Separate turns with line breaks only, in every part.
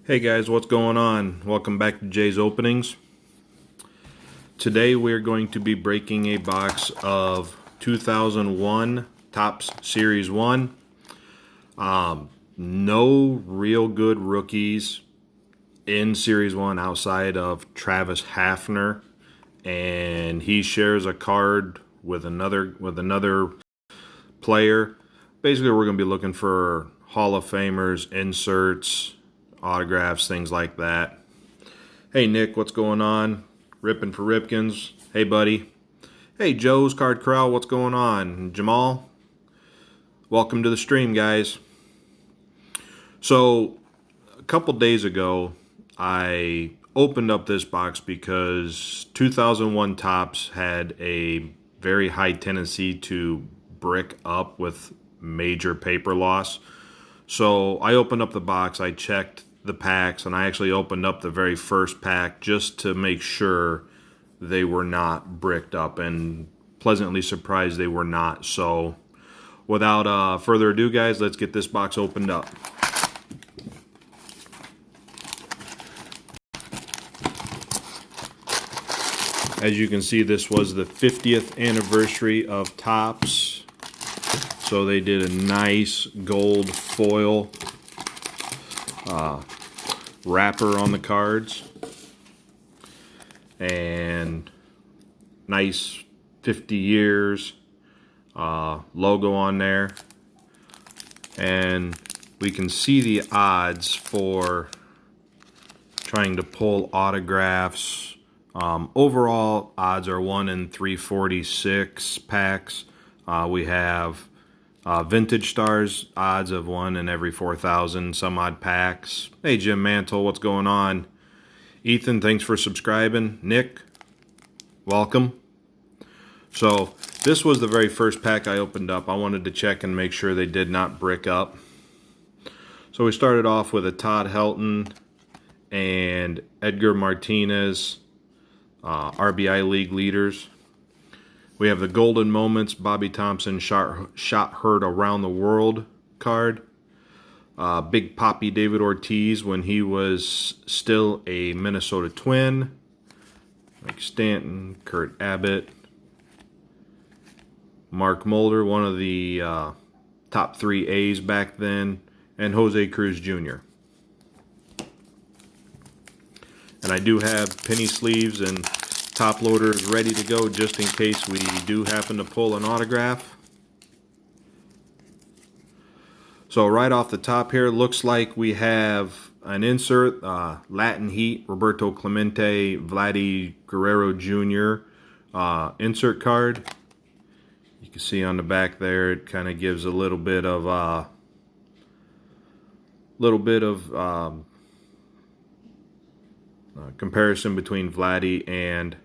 Hey guys, what's going on? Welcome back to Jay's Openings. Today we're going to be breaking a box of 2001 Topps Series 1. No real good rookies in Series 1 outside of Travis Hafner, and he shares a card with another player. Basically, we're going to be looking for Hall of Famers, inserts, autographs, things like that. Hey Nick, what's going on? Ripping for Ripkins. Hey buddy. Hey Joe's Card Corral, what's going on? Jamal, welcome to the stream, guys. So a couple days ago I opened up this box because 2001 Topps had a very high tendency to brick up with major paper loss. So I opened up the box, I checked the packs, and I actually opened up the very first pack just to make sure they were not bricked up, and pleasantly surprised they were not. So without further ado, guys, let's get this box opened up. As you can see, this was the 50th anniversary of Topps, so they did a nice gold foil wrapper on the cards, and nice 50 years logo on there, and we can see the odds for trying to pull autographs. Overall odds are 1 in 346 packs. We have Vintage Stars odds of 1 in every 4,000 some odd packs. Hey Jim Mantle, what's going on? Ethan, thanks for subscribing. Nick, welcome. So this was the very first pack I opened up. I wanted to check and make sure they did not brick up. So we started off with a Todd Helton and Edgar Martinez RBI League leaders. We have the Golden Moments Bobby Thompson shot heard around the world card. Big Poppy David Ortiz when he was still a Minnesota Twin. Mike Stanton, Kurt Abbott, Mark Mulder, one of the top 3 A's back then, and Jose Cruz Jr. And I do have penny sleeves and top loaders ready to go just in case we do happen to pull an autograph. So right off the top here, looks like we have an insert, Latin Heat, Roberto Clemente, Vladdy Guerrero Jr. Insert card. You can see on the back there, it kind of gives a little bit of comparison between Vladdy and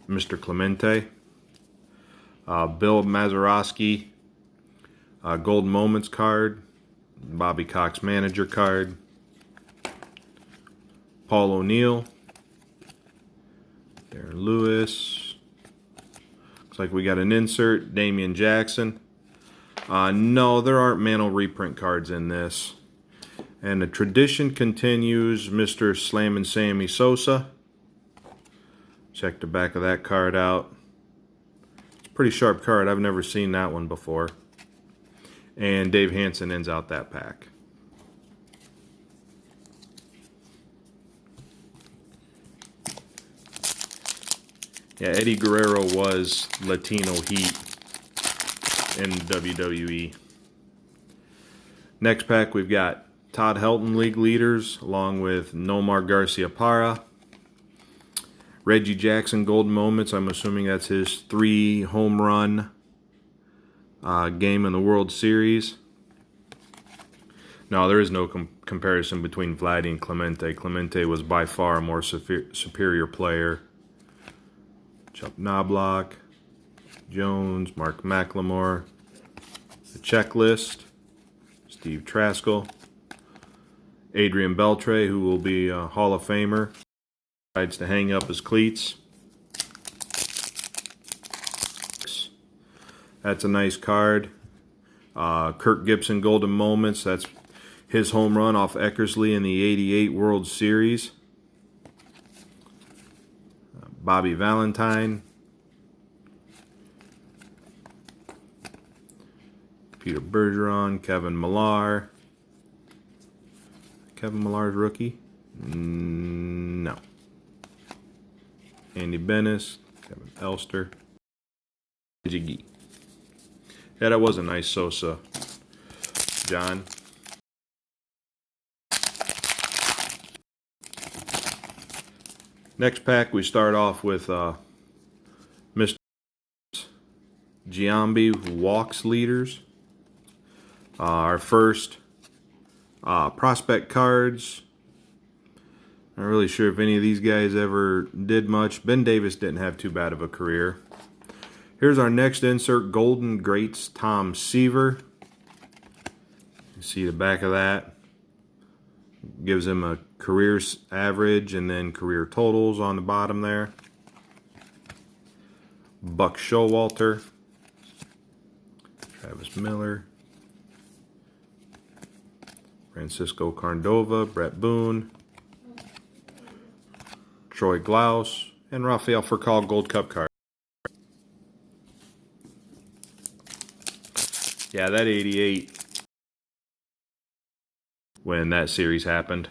Mr. Clemente. Bill Mazeroski, Gold Moments card, Bobby Cox manager card, Paul O'Neill, Darren Lewis. Looks like we got an insert, Damian Jackson. No, there aren't Mantle reprint cards in this. And the tradition continues, Mr. Slammin' Sammy Sosa. Check the back of that card out. It's a pretty sharp card. I've never seen that one before. And Dave Hansen ends out that pack. Yeah, Eddie Guerrero was Latino Heat in WWE. Next pack, we've got Todd Helton League leaders along with Nomar Garciaparra. Reggie Jackson Golden Moments. I'm assuming that's his 3 home run game in the World Series. No, there is no comparison between Vladdy and Clemente. Clemente was by far a more superior player. Chuck Knobloch, Jones, Mark McLemore, the checklist, Steve Traskell, Adrian Beltre, who will be a Hall of Famer, decides to hang up his cleats. That's a nice card. Kirk Gibson Golden Moments. That's his home run off Eckersley in the '88 World Series. Bobby Valentine. Peter Bergeron, Kevin Millar. Kevin Millar's rookie? No. Andy Bennis, Kevin Elster. Jiggy. Yeah, that was a nice Sosa, John. Next pack, we start off with Mr. Giambi Walks Leaders. Our first prospect cards. Not really sure if any of these guys ever did much. Ben Davis didn't have too bad of a career. Here's our next insert, Golden Greats Tom Seaver. You see the back of that. Gives him a career average and then career totals on the bottom there. Buck Showalter. Travis Miller. Francisco Cordova, Brett Boone. Troy Glaus, and Rafael Furcal Gold Cup card. Yeah, that '88, when that series happened.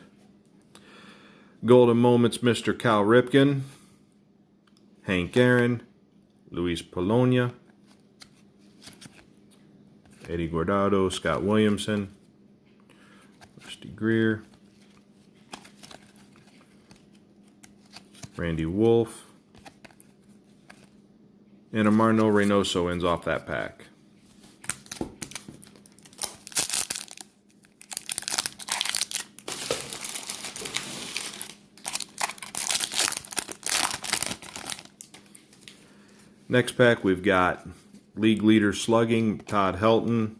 Golden Moments, Mr. Cal Ripken, Hank Aaron, Luis Polonia, Eddie Guardado, Scott Williamson, Rusty Greer, Randy Wolf, and Amarno Reynoso ends off that pack. Next pack, we've got league leader slugging, Todd Helton,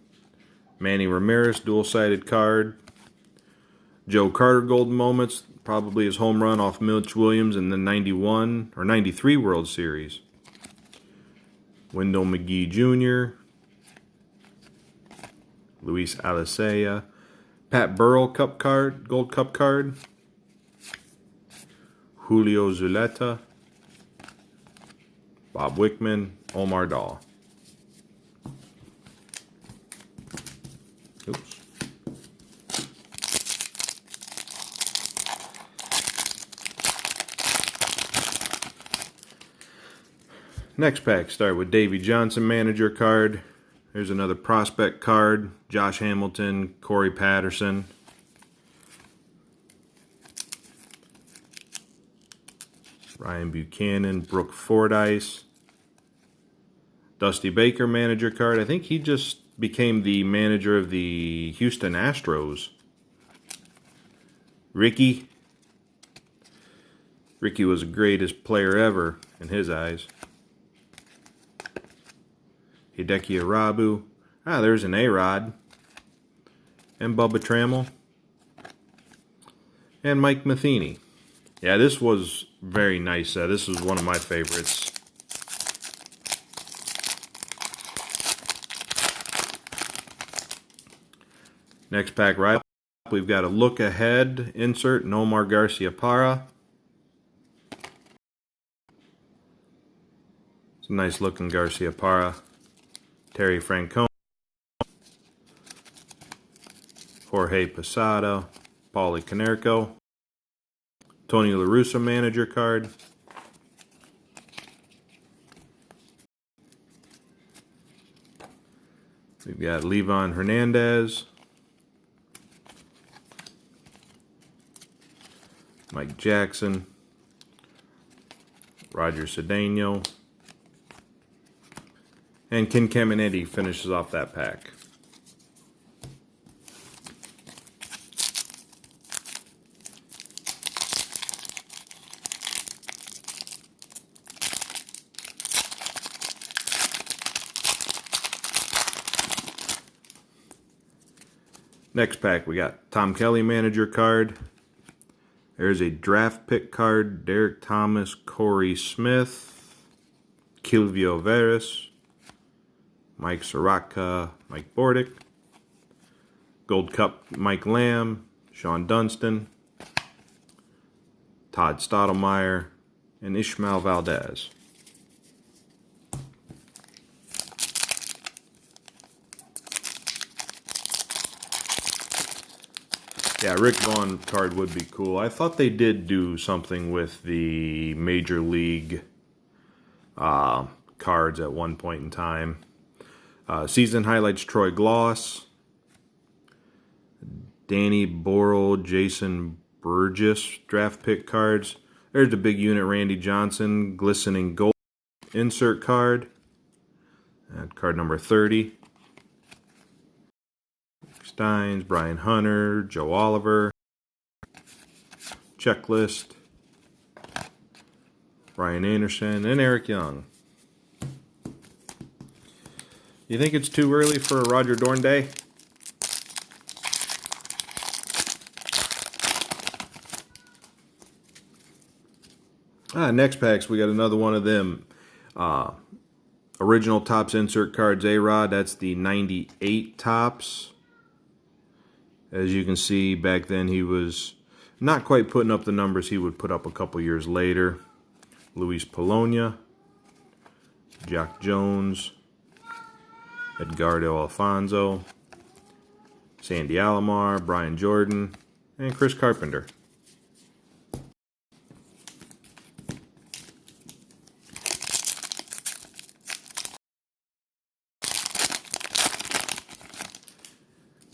Manny Ramirez, dual-sided card, Joe Carter Golden Moments, probably his home run off Mitch Williams in the '91 or '93 World Series. Wendell McGee Jr., Luis Alicea, Pat Burrell Cup card, Gold Cup card, Julio Zuleta, Bob Wickman, Omar Dahl. Oops. Next pack, start with Davey Johnson manager card. There's another prospect card. Josh Hamilton, Corey Patterson. Ryan Buchanan, Brooke Fordyce. Dusty Baker manager card. I think he just became the manager of the Houston Astros. Ricky. Ricky was the greatest player ever in his eyes. Hideki Arabu. Ah, there's an A-Rod. And Bubba Trammell. And Mike Matheny. Yeah, this was very nice. This was one of my favorites. Next pack right up, we've got a look ahead insert, Nomar Garciaparra. It's a nice looking Garciaparra. Terry Francona. Jorge Posada. Paulie Canerco. Tony La Russa manager card. We've got Levon Hernandez. Mike Jackson. Roger Cedeno. And Ken Caminiti finishes off that pack. Next pack, we got Tom Kelly manager card. There's a draft pick card, Derek Thomas, Corey Smith, Kilvio Veras, Mike Soroka, Mike Bordick, Gold Cup Mike Lamb, Sean Dunston, Todd Stottlemyre, and Ishmael Valdez. Yeah, Rick Vaughn card would be cool. I thought they did do something with the Major League cards at one point in time. Season highlights: Troy Gloss, Danny Borrell, Jason Burgess draft pick cards. There's the big unit Randy Johnson, glistening gold insert card. At card number 30. Steins, Brian Hunter, Joe Oliver, Checklist, Brian Anderson, and Eric Young. You think it's too early for a Roger Dorn day? Next packs, we got another one of them. Original Topps insert cards, A-Rod. That's the 98 Topps. As you can see, back then he was not quite putting up the numbers he would put up a couple years later. Luis Polonia, Jack Jones, Edgardo Alfonso, Sandy Alomar, Brian Jordan, and Chris Carpenter.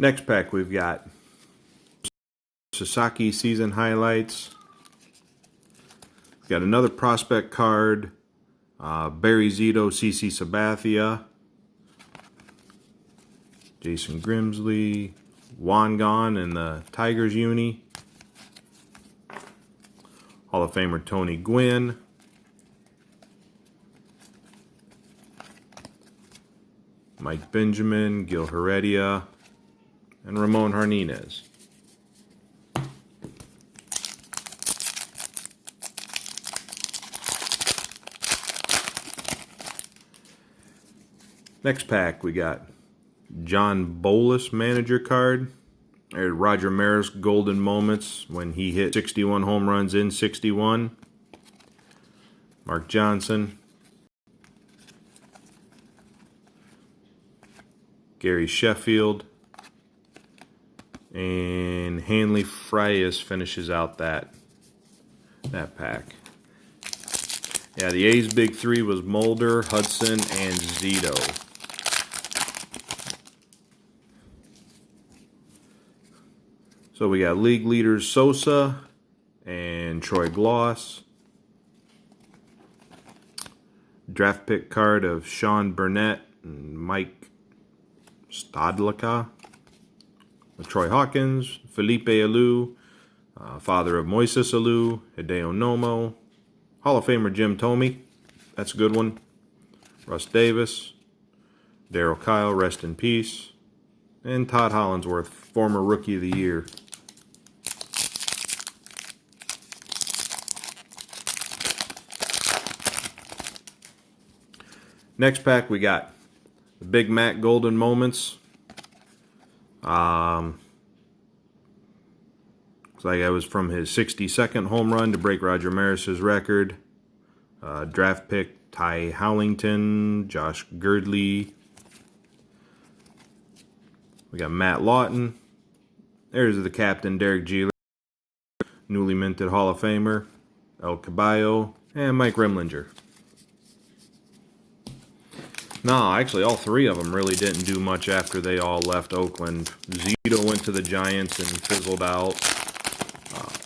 Next pack, we've got Sasaki season highlights. We've got another prospect card, Barry Zito, CC Sabathia, Jason Grimsley, Wangan in the Tigers uni, Hall of Famer Tony Gwynn, Mike Benjamin, Gil Heredia, and Ramon Hernandez. Next pack, we got John Bolus manager card. There's Roger Maris golden moments when he hit 61 home runs in 61. Mark Johnson. Gary Sheffield. And Hanley Frias finishes out that pack. Yeah, the A's big three was Mulder, Hudson, and Zito. So we got league leaders Sosa and Troy Gloss. Draft pick card of Sean Burnett and Mike Stadlaka. Troy Hawkins, Felipe Alou, father of Moises Alou, Hideo Nomo, Hall of Famer Jim Thome, that's a good one, Russ Davis, Darryl Kyle, rest in peace, and Todd Hollandsworth, former Rookie of the Year. Next pack, we got the Big Mac Golden Moments. Looks like it was from his 62nd home run to break Roger Maris's record. Draft pick Ty Howlington, Josh Girdley. We got Matt Lawton. There's the captain, Derek Jeter, newly minted Hall of Famer, El Caballo, and Mike Remlinger. No, actually, all three of them really didn't do much after they all left Oakland. Zito went to the Giants and fizzled out.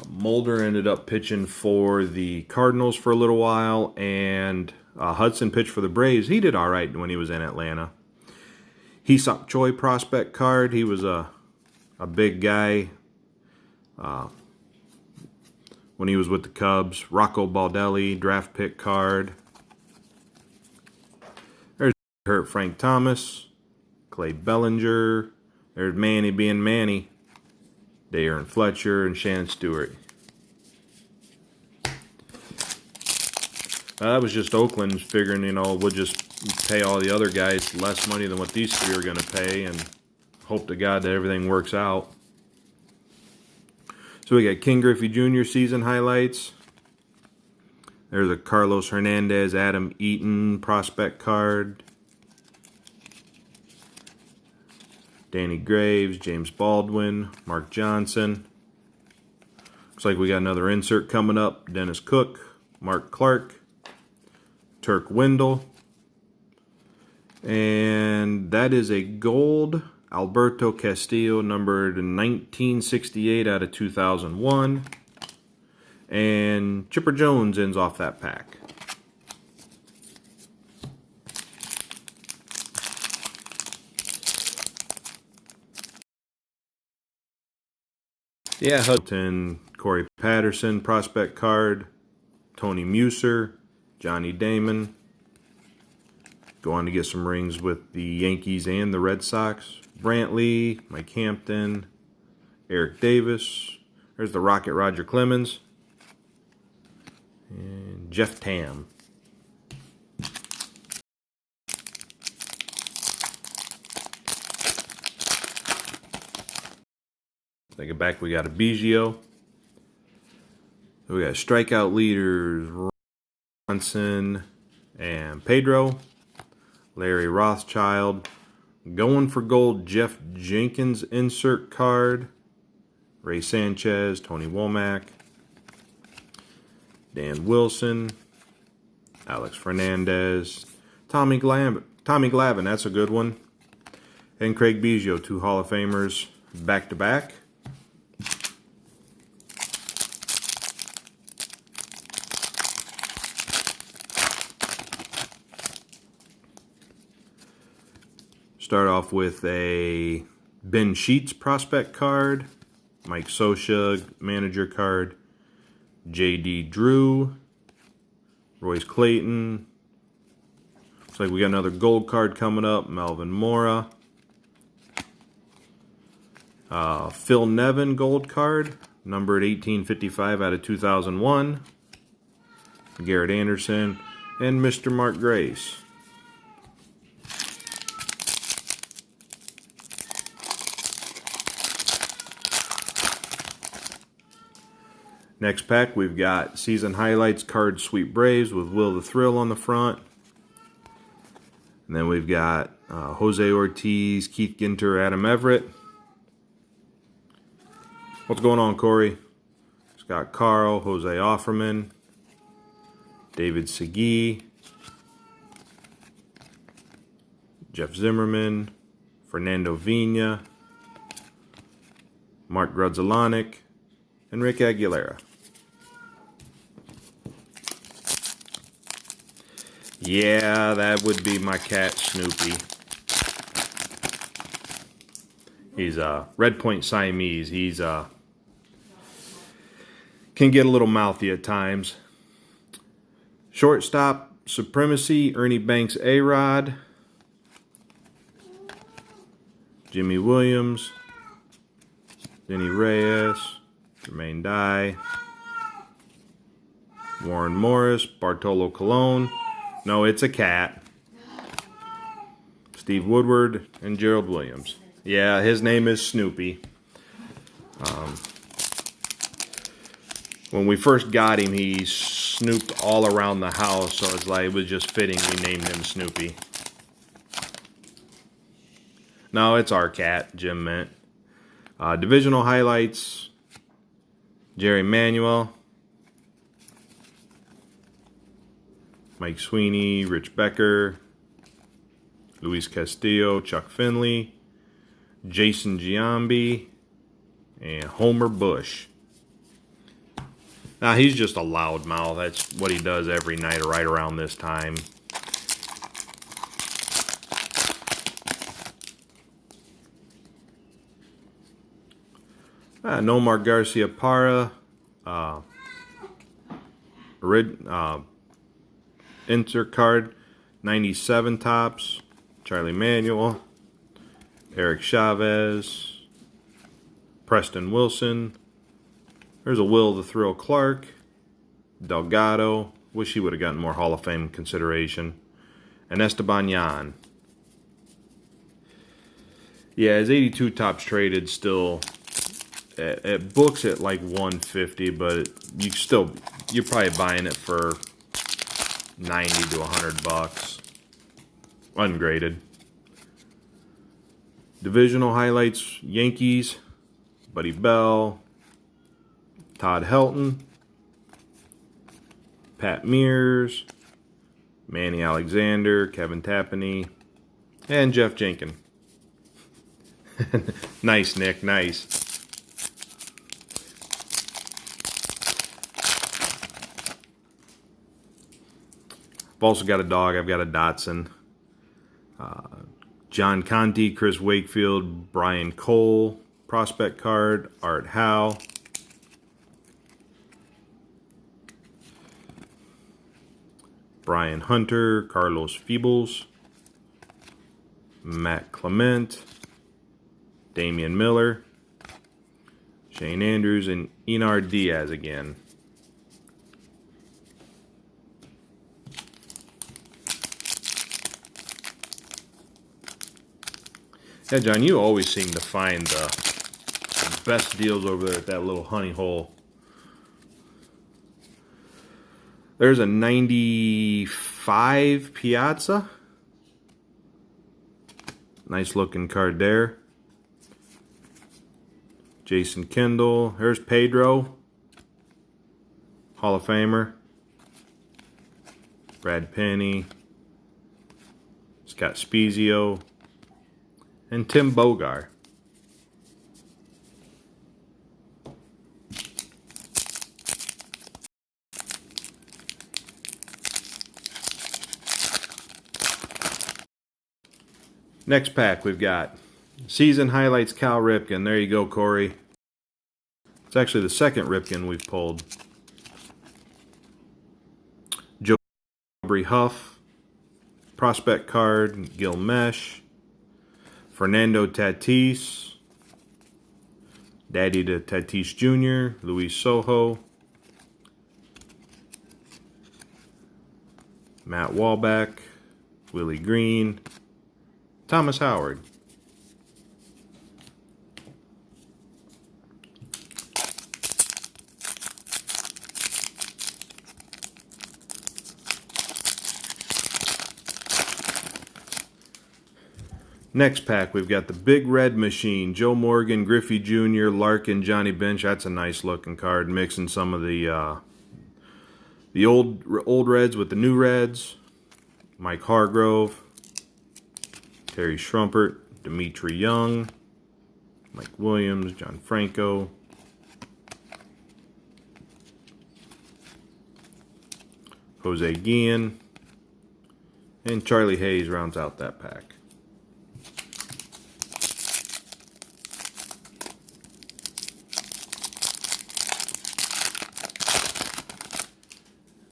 Mulder ended up pitching for the Cardinals for a little while, and Hudson pitched for the Braves. He did all right when he was in Atlanta. Hee-Seop Choi prospect card. He was a big guy when he was with the Cubs. Rocco Baldelli draft pick card. Hurt Frank Thomas, Clay Bellinger, there's Manny being Manny, Darren Fletcher, and Shannon Stewart. That was just Oakland figuring, we'll just pay all the other guys less money than what these three are going to pay and hope to God that everything works out. So we got King Griffey Jr. season highlights. There's a Carlos Hernandez, Adam Eaton prospect card. Danny Graves, James Baldwin, Mark Johnson. Looks like we got another insert coming up. Dennis Cook, Mark Clark, Turk Wendell. And that is a gold Alberto Castillo, numbered 1968 out of 2001. And Chipper Jones ends off that pack. Yeah, Hudson, Corey Patterson, prospect card. Tony Muser, Johnny Damon. Go on to get some rings with the Yankees and the Red Sox. Brantley, Mike Hampton, Eric Davis. There's the Rocket Roger Clemens. And Jeff Tam. Take it back, we got a Biggio. We got strikeout leaders, Ronson and Pedro. Larry Rothschild. Going for gold, Jeff Jenkins insert card. Ray Sanchez, Tony Womack. Dan Wilson. Alex Fernandez. Tommy Glavine, that's a good one. And Craig Biggio, 2 Hall of Famers back to back. Start off with a Ben Sheets prospect card, Mike Scioscia manager card, J.D. Drew, Royce Clayton. Looks like we got another gold card coming up, Melvin Mora. Phil Nevin gold card, numbered 1855 out of 2001. Garrett Anderson and Mr. Mark Grace. Next pack, we've got season highlights card Sweet Braves with Will the Thrill on the front. And then we've got Jose Ortiz, Keith Ginter, Adam Everett. What's going on, Corey? Scott Carl, Jose Offerman, David Segui, Jeff Zimmerman, Fernando Vina, Mark Grudzelanek, and Rick Aguilera. Yeah, that would be my cat, Snoopy. He's a Red Point Siamese. He's can get a little mouthy at times. Shortstop Supremacy, Ernie Banks A-Rod. Jimmy Williams. Denny Reyes. Jermaine Dye. Warren Morris. Bartolo Colon. No, it's a cat. Steve Woodward and Gerald Williams. Yeah, his name is Snoopy. When we first got him, he snooped all around the house, so it's like it was just fitting we named him Snoopy. No, it's our cat, Jim meant. Divisional highlights. Jerry Manuel. Mike Sweeney, Rich Becker, Luis Castillo, Chuck Finley, Jason Giambi, and Homer Bush. Now, he's just a loudmouth. That's what he does every night right around this time. Nomar Garcia Parra, insert card, 97 tops, Charlie Manuel, Eric Chavez, Preston Wilson. There's a Will the Thrill Clark, Delgado. Wish he would have gotten more Hall of Fame consideration. And Esteban Yan. Yeah, his 82 tops traded still at books at like 150, but you're probably buying it for 90 to 100 bucks, ungraded. Divisional highlights: Yankees, Buddy Bell, Todd Helton, Pat Mears, Manny Alexander, Kevin Tapani, and Jeff Jenkins. Nice, Nick, nice. I've also got a dog. I've got a Dotson. John Conti, Chris Wakefield, Brian Cole, prospect card, Art Howe. Brian Hunter, Carlos Feebles, Matt Clement, Damian Miller, Shane Andrews, and Enar Diaz again. Yeah, John, you always seem to find the best deals over there at that little honey hole. There's a 95 Piazza. Nice looking card there. Jason Kendall. There's Pedro, Hall of Famer. Brad Penny. Scott Spezio. And Tim Bogar. Next pack, we've got season highlights Cal Ripken. There you go, Corey. It's actually the second Ripken we've pulled. Joe Huff, prospect card, Gil Mesh. Fernando Tatis, Daddy to Tatis Jr., Luis Sojo, Matt Wahlbeck, Willie Green, Thomas Howard. Next pack, we've got the Big Red Machine. Joe Morgan, Griffey Jr., Larkin, Johnny Bench. That's a nice looking card, mixing some of the old Reds with the new Reds. Mike Hargrove, Terry Schrumpert, Dimitri Young, Mike Williams, John Franco, Jose Guillen, and Charlie Hayes rounds out that pack.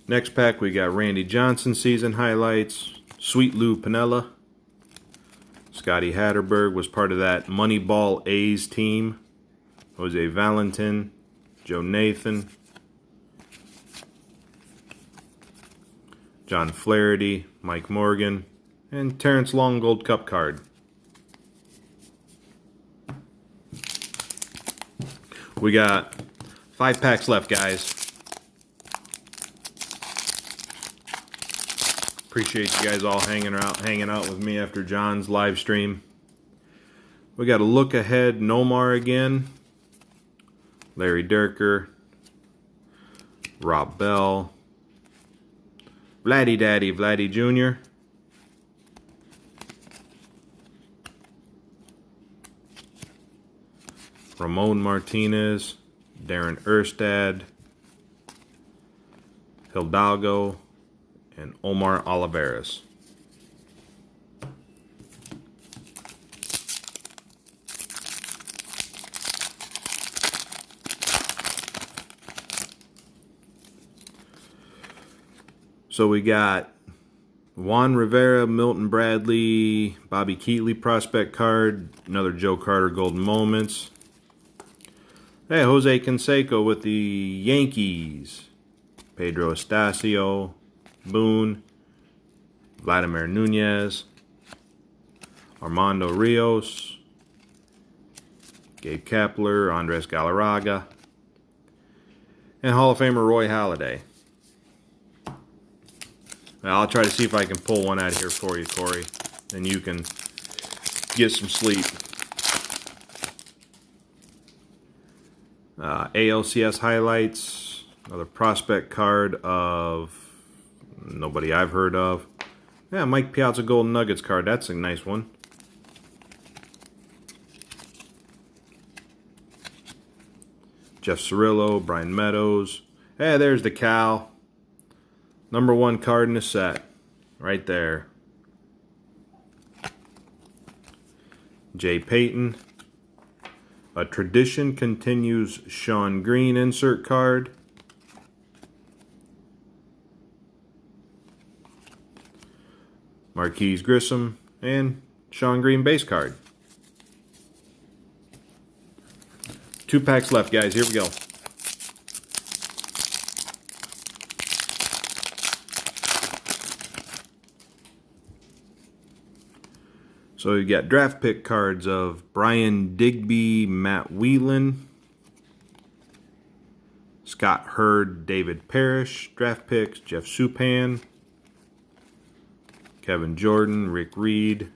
Next pack, we got Randy Johnson season highlights, Sweet Lou Piniella. Scotty Hatterberg was part of that Moneyball A's team. Jose Valentin, Joe Nathan, John Flaherty, Mike Morgan, and Terrence Long Gold Cup card. We got 5 packs left, guys. Appreciate you guys all hanging out with me after John's live stream. We got a look ahead Nomar again. Larry Durker. Rob Bell. Vladdy Daddy, Vladdy Jr. Ramon Martinez. Darren Erstad. Hidalgo. And Omar Olivares. So we got Juan Rivera, Milton Bradley, Bobby Keatley prospect card, another Joe Carter Golden Moments. Hey, Jose Canseco with the Yankees. Pedro Estacio, Boone, Vladimir Nunez, Armando Rios, Gabe Kapler, Andres Galarraga, and Hall of Famer Roy Halladay. I'll try to see if I can pull one out of here for you, Corey, and you can get some sleep. ALCS highlights, another prospect card of nobody I've heard of. Yeah, Mike Piazza Golden Nuggets card, that's a nice one. Jeff Cirillo, Brian Meadows. Hey, there's the Cal. #1 card in the set. Right there. Jay Payton. A Tradition Continues Sean Green insert card. Marquise Grissom and Sean Green base card. 2 packs left, guys. Here we go. So you got draft pick cards of Brian Digby, Matt Whelan, Scott Hurd, David Parrish. Draft picks, Jeff Supan, Kevin Jordan, Rick Reed,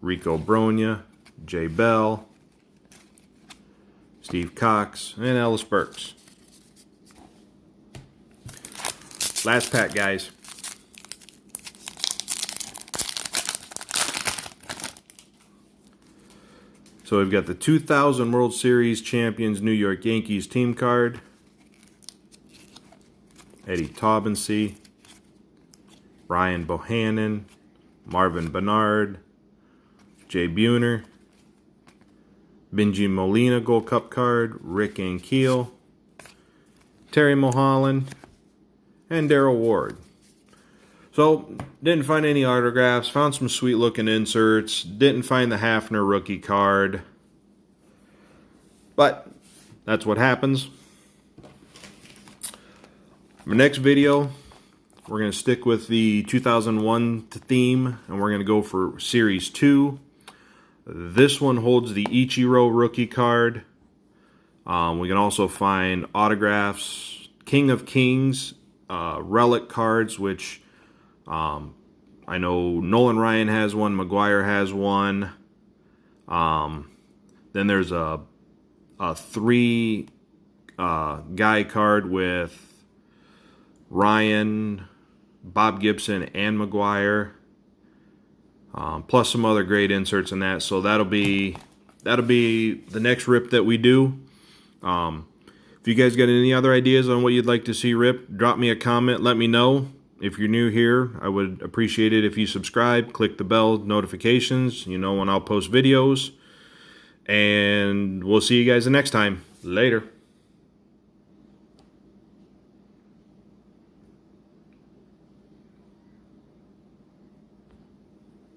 Rico Bronya, Jay Bell, Steve Cox, and Ellis Burks. Last pack, guys. So we've got the 2000 World Series champions New York Yankees team card. Eddie Taubensee, Brian Bohannon, Marvin Bernard, Jay Buhner, Benji Molina Gold Cup card, Rick Ankiel, Terry Mulholland, and Darrell Ward. So, didn't find any autographs, found some sweet looking inserts, didn't find the Hafner rookie card, but that's what happens. My next video, we're going to stick with the 2001 theme, and we're going to go for Series 2. This one holds the Ichiro rookie card. We can also find autographs, King of Kings, relic cards, which I know Nolan Ryan has one, McGuire has one. Then there's a 3 guy card with Ryan, Bob Gibson, and McGuire. Plus some other great inserts in that. So that'll be the next rip that we do. If you guys got any other ideas on what you'd like to see ripped, drop me a comment. Let me know. If you're new here, I would appreciate it if you subscribe, click the bell notifications. You know when I'll post videos. And we'll see you guys the next time. Later.